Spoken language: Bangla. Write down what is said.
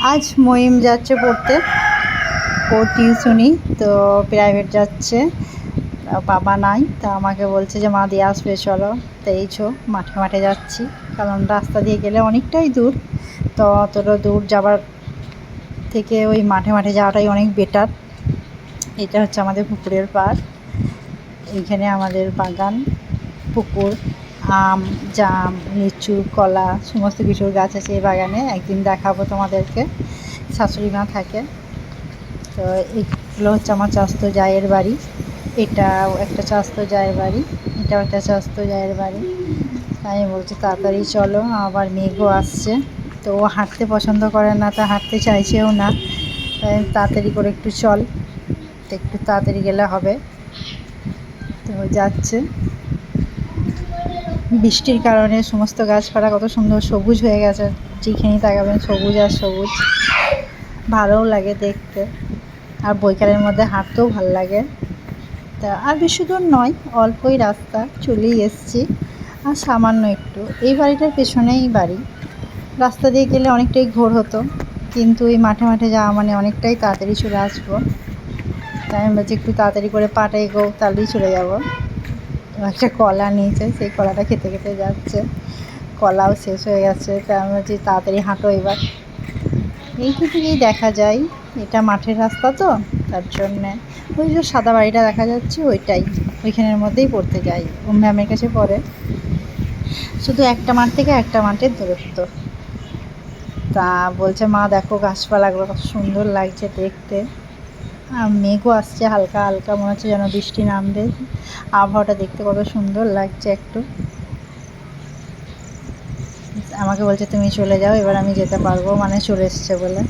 আজ মহিম যাচ্ছে পড়তে, ও টিউশনি তো প্রাইভেট যাচ্ছে, বাবা নাই, তা আমাকে বলছে যে মা দিয়ে আসবে চলো। তো এই মাঠে মাঠে যাচ্ছি, কারণ রাস্তা দিয়ে গেলে অনেকটাই দূর, তো অতটা দূর যাবার থেকে ওই মাঠে মাঠে যাওয়াটাই অনেক বেটার। এটা হচ্ছে আমাদের পুকুরের পাড়, এইখানে আমাদের বাগান, পুকুর, আম, জাম, লিচু, কলা সমস্ত কিছুর গাছ আছে এই বাগানে। একদিন দেখাবো তোমাদেরকে, শাশুড়ি মা থাকে। তো এইগুলো হচ্ছে আমার চাস্তো জায়ের বাড়ি, এটাও একটা চাস্তো জায়ের বাড়ি, এটাও একটা চাস্তো জায়ের বাড়ি। আমি বলছি তাড়াতাড়ি চলো, আবার মেঘও আসছে। তো ও হাঁটতে পছন্দ করে না, তা হাঁটতে চাইছেও না, তাই তাড়াতাড়ি করে একটু চল, তো একটু তাড়াতাড়ি গেলে হবে। তো যাচ্ছে, বৃষ্টির কারণে সমস্ত গাছপালা কত সুন্দর সবুজ হয়ে গেছে, যেখানেই তাকাবেন সবুজ আর সবুজ, ভালোও লাগে দেখতে, আর বৈকালের মধ্যে হাঁটতেও ভালো লাগে। তা আর বেশি দূর নয়, অল্পই রাস্তা, চলেই এসছি, আর সামান্য একটু। এই বাড়িটার পেছনেই বাড়ি, রাস্তা দিয়ে গেলে অনেকটাই ঘোর হতো, কিন্তু এই মাঠে মাঠে যাওয়া মানে অনেকটাই তাড়াতাড়ি চলে আসবো। তাই আমি বলছি একটু তাড়াতাড়ি করে পাটা এগোও, তাহলেই চলে যাবো। একটা কলা নিয়েছে, সেই কলাটা খেতে খেতে যাচ্ছে, কলাও শেষ হয়ে গেছে। তাই আমি বলছি তাড়াতাড়ি হাঁটো এবার। এইখান থেকেই দেখা যায়, এটা মাঠের রাস্তা তো, তার জন্যে ওই যে সাদা বাড়িটা দেখা যাচ্ছে ওইটাই, ওইখানের মধ্যেই পড়তে যাই, ও ম্যামের কাছে পড়ে, শুধু একটা মাঠ থেকে একটা মাঠের দূরত্ব। তা বলছে মা দেখো গাছপালাগুলো কত সুন্দর লাগছে দেখতে, আর মেঘও আসছে হালকা হালকা, মনে হচ্ছে যেন বৃষ্টি নামবে, আবহাওয়াটা দেখতে কত সুন্দর লাগছে একটু। আমাকে বলছে তুমি চলে যাও, এবার আমি যেতে পারবো, মানে চলে এসছে বলে।